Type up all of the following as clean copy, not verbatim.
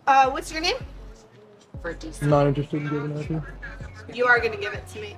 What's your name? I'm not interested in giving that to you. You are gonna give it to me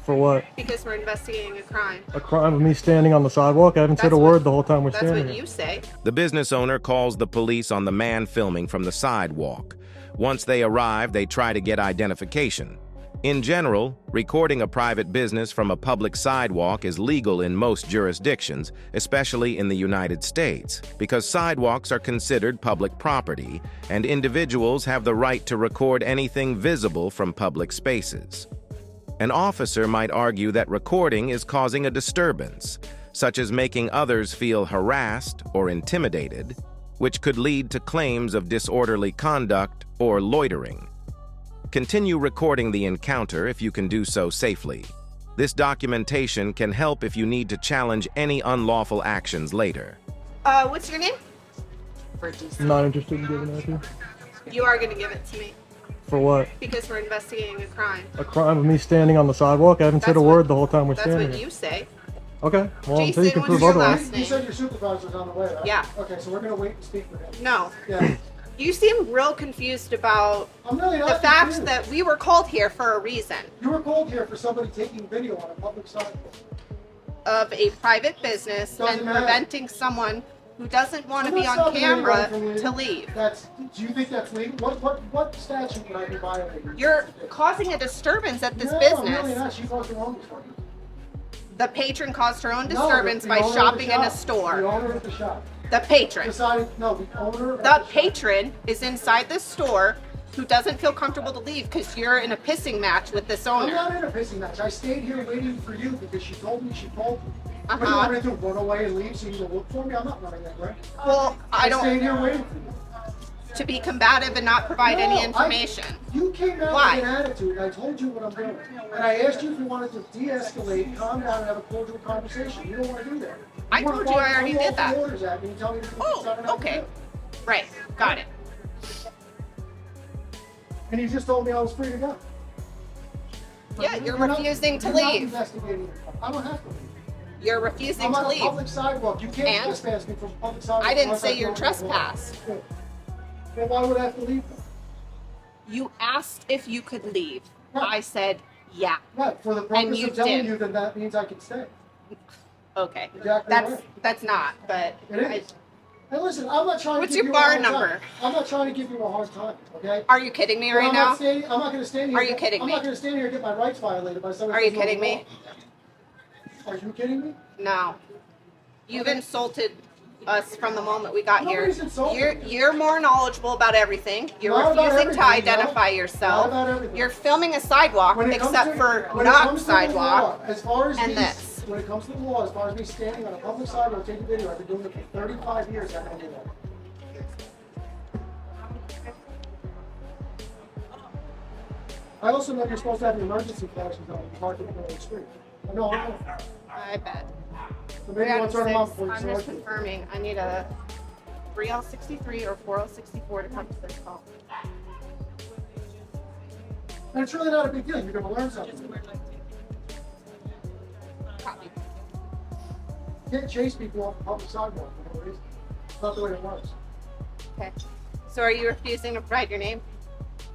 For what? because we're investigating a crime. A crime of me standing on the sidewalk? I haven't said a word the whole time we're That's standing what here. you say. The business owner calls the police on the man filming from the sidewalk. Once they arrive, they try to get identification. In general, recording a private business from a public sidewalk is legal in most jurisdictions, especially in the United States, because sidewalks are considered public property, and individuals have the right to record anything visible from public spaces. An officer might argue that recording is causing a disturbance, such as making others feel harassed or intimidated, which could lead to claims of disorderly conduct or loitering. Continue recording the encounter if you can do so safely. This documentation can help if you need to challenge any unlawful actions later. What's your name? I'm not interested in giving that to you. You are gonna give it to me For what? because we're investigating a crime. A crime of me standing on the sidewalk? I haven't said a That's word what- the whole time we're That's standing what here. you say. Okay, well, until Jason, you can what's prove your otherwise. last You said your supervisor's on the way, right? Yeah. Okay, so we're gonna wait and speak with him. No. Yeah. You seem real confused about I'm really not the fact confused. that we were called here for a reason You were called here for somebody taking video on a public sidewalk. of a private business Doesn't and matter. preventing someone who doesn't want to I'm be not on stopping camera anybody from to leaving. leave. Do you think that's legal? What statute would I be violating? You're causing a disturbance at this No, business. I'm really not. She caused her own disturbance. The patron caused her own No, disturbance the by owner of the shopping in a shop. The store. owner of the shop The patron. decided, no, the owner of The shop. patron is inside the store who doesn't feel comfortable to leave because you're in a pissing match with this I'm owner. not in a pissing match. I stayed here waiting for you because she told me she called me. What do you Uh-huh. want me to do? Run away and leave so you can look for me? I'm not running that way. Well, I stayed don't here waiting for you. to be combative and not provide any No, information. You came out Why? with an attitude, and I told you what I'm doing. And I asked you if you wanted to de-escalate, calm down, and have a cordial conversation. You don't want to do that. I wanna told you I follow already did that. orders at me and tell me to do Oh, something I okay. can do. Right. Got it. And you just told me I was free to go. Yeah, you're not- refusing to you're not leave. investigating. I don't have to leave. You're refusing I'm to on a leave. public sidewalk. You can't And? trespass me from public sidewalk. I didn't unless say I you're go to the law. trespass. Good. Well, why would I have to leave then? You asked if you could leave. Right. I said, yeah. Right, for the purpose you of telling did. you that that means I can stay. Okay. Exactly That's right. that's not, but It is. Hey, listen, I'm not trying What's to give your you a bar hard number? time. I'm not trying to give you a hard time, okay? are you kidding me But right I'm now? not going to stand here. Are you kidding I'm me? not going to stand here and get my rights violated by somebody. Are you who doesn't know kidding the law. Are you kidding me? No. You've insulted us from the moment we got here. Nobody's insulted me. You're more knowledgeable about everything. You're Not about refusing to everything, no. identify yourself. Not about everything. You're filming a sidewalk When it comes except to- for when it not comes to the law, sidewalk. as far as and these- this. When it comes to the law, as far as me standing on a public sidewalk taking video, I've been doing it for 35 years. I don't do that. I also know you're supposed to have an emergency flashes on parking on the street. I know. I bet. So maybe you want to turn them on before you I'm start. just confirming. I need a 3L63 or 4L64 to come to this call. And it's really not a big deal. You're going to learn something. Copy. You can't chase people off the public sidewalk for no reason. It's not the way it works. Okay. So are you refusing to provide your name?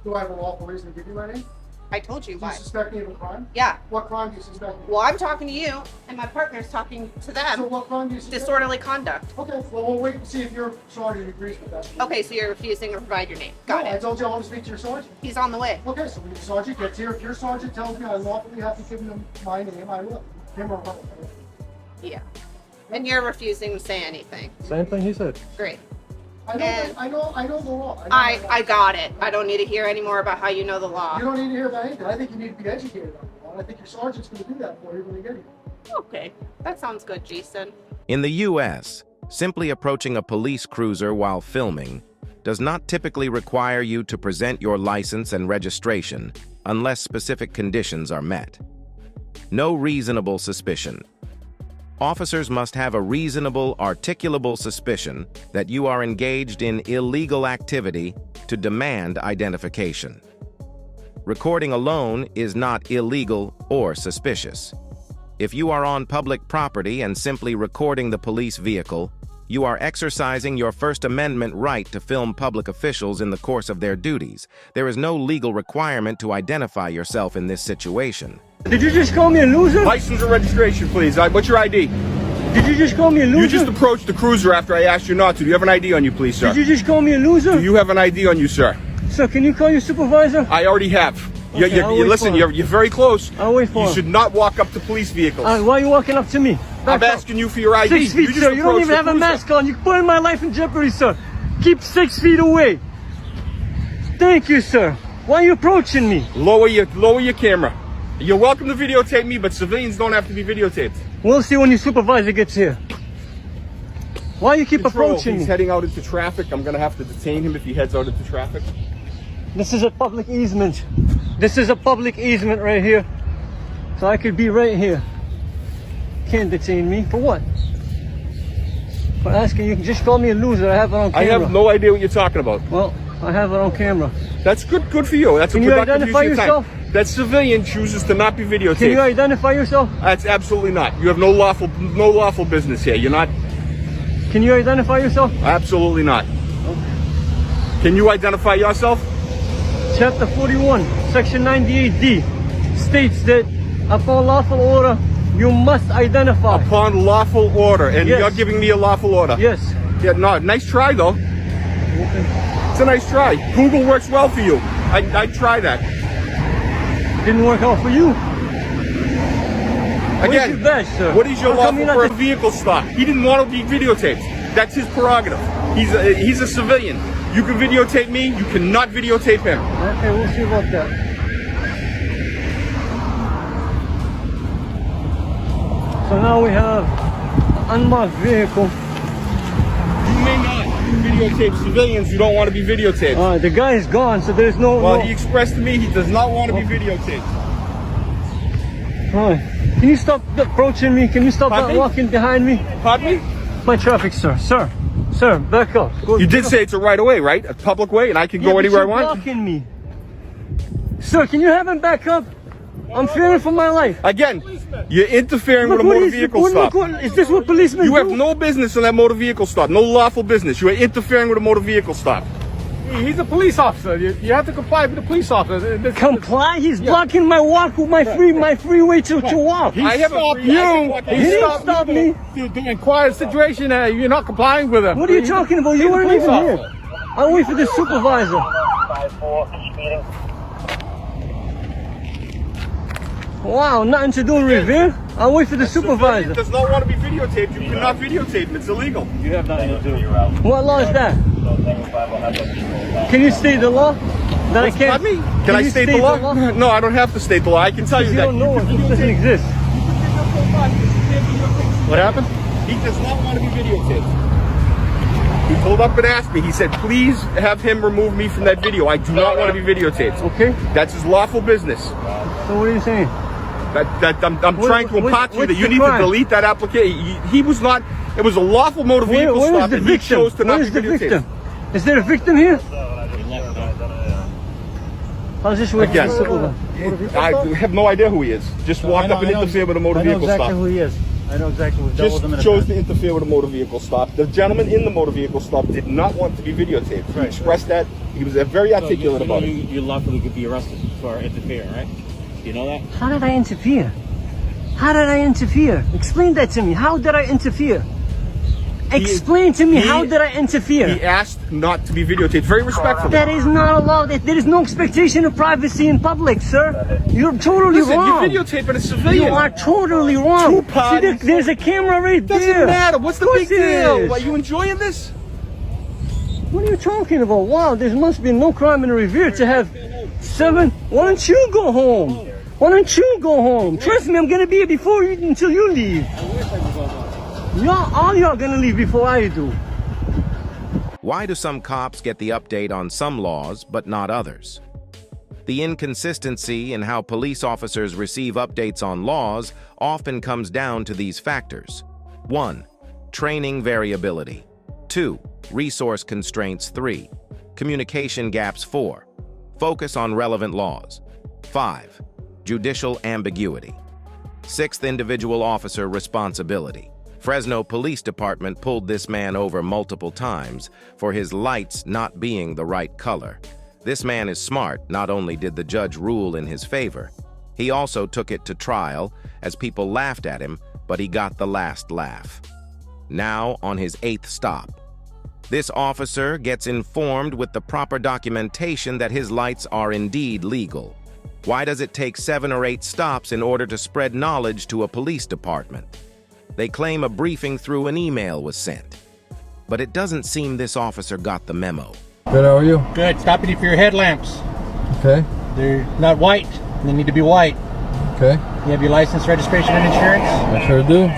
Do I have a lawful reason to give you my name? I told you Do you why. suspect me of a crime? Yeah. What crime do you suspect me of? Well, I'm talking to you, and my partner's talking to So them. what crime do you suspect? Disorderly conduct. Okay, well, we'll wait and see if your sergeant agrees with that. Okay, so you're refusing to provide your name. Got No, I it. told you I want to speak to your sergeant. He's on the way. Okay, so when your sergeant gets here, if your sergeant tells me I lawfully have to give him my name, I will. Him or her. Yeah. And you're refusing to say anything. Same thing he said. Great. I know, And- I know the law. know I the law. got it. I don't need to hear any more about how you know the law. You don't need to hear about anything. I think you need to be educated on the law. And I think your sergeant's going to do that for you when you get here. Okay. That sounds good, Jason. In the U.S., simply approaching a police cruiser while filming does not typically require you to present your license and registration unless specific conditions are met. No reasonable suspicion. Officers must have a reasonable, articulable suspicion that you are engaged in illegal activity to demand identification. Recording alone is not illegal or suspicious. If you are on public property and simply recording the police vehicle, You are exercising your First Amendment right to film public officials in the course of their duties. There is no legal requirement to identify yourself in this situation. Did you just call me a loser? License and registration, please. What's your ID? Did you just call me a loser? You just approached the cruiser after I asked you not to. Do you have an ID on you, please, sir? Did you just call me a loser? Do you have an ID on you, sir? Sir, can you call your supervisor? I already have. Okay, I'll wait Listen, for him. you're very close. I'll wait for You him. should not walk up to police vehicles. Why are you walking up to me? I'm Back up. asking you for your ID. 6 feet, just sir. You don't approached even the have a cruiser. mask on. You're putting my life in jeopardy, sir. Keep 6 feet away. Thank you, sir. Why are you approaching me? Lower your camera. You're welcome to videotape me, but civilians don't have to be videotaped. We'll see when your supervisor gets here. Why you keep Control, approaching he's me? heading out into traffic. I'm gonna have to detain him if he heads out into traffic. This is a public easement. This is a public easement right here. So I could be right here. Can't detain me. For what? For asking you, just call me a loser. I have it on camera. I have no idea what you're talking about. Well, I have it on camera. That's good for you. That's Can a you productive identify use of your yourself? time. That civilian chooses to not be videotaped. Can you identify yourself? That's absolutely not. You have no lawful business here. You're not. Can you identify yourself? Absolutely not. Can you identify yourself? Chapter 41, Section 98D states that upon lawful order, you must identify. Upon lawful order, and Yes. you're giving me a lawful order. Yes. Yeah, no, nice try though. It's a nice try. Google works well for you. I'd try that. Didn't work out for you. Again, your badge, sir? what is your How come lawful you're not for a just- vehicle stop? He didn't want to be videotaped. That's his prerogative. He's a civilian. You can videotape me. You cannot videotape him. Okay, we'll see about that. So now we have an unmarked vehicle. You may not videotape civilians who don't want to be videotaped. The guy is gone, so there's no. Well, no... he expressed to me he does not want to be videotaped. Alright. Can you stop approaching me? Can you stop Pardon me? walking behind me? Pardon me? My traffic, sir. Sir, back up. Go, You did say it's a right of way, right? A public way, and I can go anywhere I want. You're blocking me. Sir, can you have him back up? I'm fearing for my life. Again, you're interfering with a what motor is- vehicle what- stop. what- is this what policemen You do? have no business in that motor vehicle stop. No lawful business. You are interfering with a motor vehicle stop. He's a police officer. You have to comply with the police officer. Comply? He's blocking my walk, my freeway to walk. I have a stopped free- I can you. walk He anywhere. didn't stop me. To inquire the situation, you're not complying with him. What are you talking about? You weren't even here. I'll wait for the supervisor. Wow, nothing to do in Revere? I'll wait for the Civilian supervisor. does not want to be videotaped. You cannot videotape him. It's illegal. You have nothing to do. What law is that? Can you state the law? That I can't. Pardon me? Can I you state the law? No, I don't have to state the law. I can tell you You that. don't know it. It doesn't exist. What happened? He does not want to be videotaped. He pulled up and asked me. He said, please have him remove me from that video. I do not want to be videotaped. Okay. That's his lawful business. So what are you saying? I'm What- trying to what- impart to you what's that you the need crime? to delete that application. He was not, it was a lawful motor vehicle Where is stop the and he victim? chose to Where not is be the videotaped. victim? Is there a victim here? I'll just wait for Again. the supervisor. I have no idea who he is. Just walked up and interfered with a motor vehicle stop. he is. I know exactly who Just chose to interfere with a motor vehicle stop. The gentleman in the motor vehicle stop did not want to be videotaped. He expressed that. He was very articulate about it. You lawfully could be arrested for interfering, right? You know that? How did I interfere? How did I interfere? Explain that to me. How did I interfere? Explain to me, how did I interfere? He asked not to be videotaped. Very respectfully. That is not allowed. There is no expectation of privacy in public, sir. You're totally Listen, wrong. you're videotaping a You civilian. are totally wrong. Two See, parties. there's a camera right Doesn't there. matter. What's the Of big course it deal? is. Are you enjoying this? What are you talking about? Wow, there must be no crime in Revere to have 7. Why don't you go home? Why don't you go home? Trust me, I'm gonna be here before you until you leave. All y'all gonna leave before I do. Why do some cops get the update on some laws but not others? The inconsistency in how police officers receive updates on laws often comes down to these factors. 1. Training variability. 2. Resource constraints. 3. Communication gaps. 4. Focus on relevant laws. 5. Judicial ambiguity. 6th, individual officer responsibility. Fresno Police Department pulled this man over multiple times for his lights not being the right color. This man is smart. Not only did the judge rule in his favor, he also took it to trial as people laughed at him, but he got the last laugh. Now on his 8th stop, this officer gets informed with the proper documentation that his lights are indeed legal. Why does it take 7 or 8 stops in order to spread knowledge to a police department? They claim a briefing through an email was sent, but it doesn't seem this officer got the memo. Good, how are you? Good. Stopping for your headlamps. Okay. They're not white. They need to be white. Okay. You have your license, registration, and insurance? I sure do.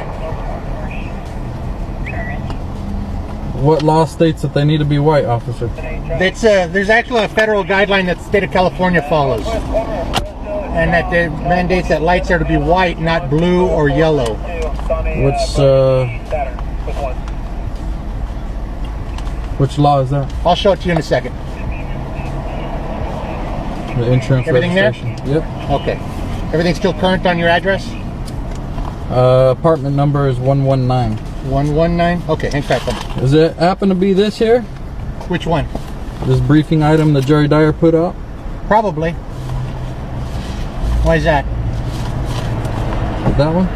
What law states that they need to be white, officer? There's actually a federal guideline that the state of California follows, and that it mandates that lights are to be white, not blue or yellow. Which law is that? I'll show it to you in a second. The insurance Everything registration. there? Yep. Okay. Everything's still current on your address? Apartment number is 119. 119? Okay, hang tight for me. Does it happen to be this here? Which one? This briefing item that Jerry Dyer put out? Probably. Why is that? That one?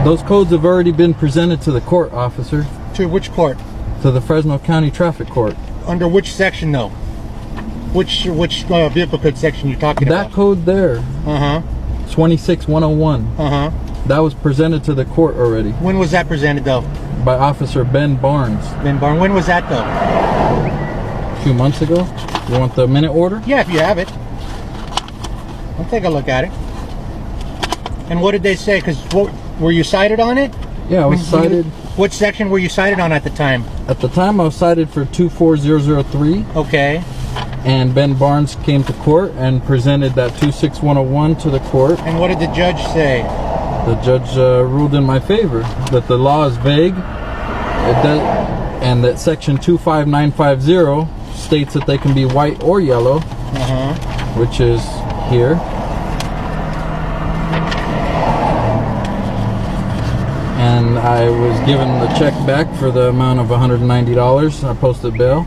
Those codes have already been presented to the court, officer. To which court? To the Fresno County Traffic Court. Under which section, though? Which vehicle code section you talking about? That code there. 26101. That was presented to the court already. When was that presented, though? By Officer Ben Barnes. Ben Barnes. When was that, though? A few months ago. You want the minute order? Yeah, if you have it. I'll take a look at it. And what did they say? Because were you cited on it? Yeah, I was cited. What section were you cited on at the time? At the time, I was cited for 24003. Okay. And Ben Barnes came to court and presented that 26101 to the court. And what did the judge say? The judge ruled in my favor that the law is vague, and that section 25950 states that they can be white or yellow, which is here. And I was given the check back for the amount of $190. I posted bail.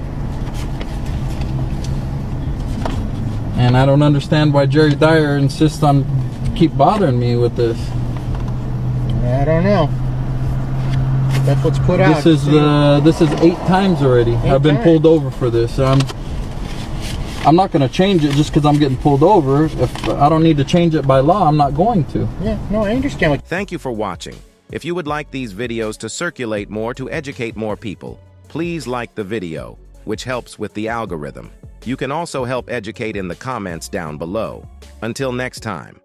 And I don't understand why Jerry Dyer insists on keep bothering me with this. I don't know. That's what's put out. This is 8 times already. I've been pulled over for this. I'm not going to change it just because I'm getting pulled over. If I don't need to change it by law, I'm not going to. Yeah, no, I understand. Thank you for watching. If you would like these videos to circulate more to educate more people, please like the video, which helps with the algorithm. You can also help educate in the comments down below. Until next time.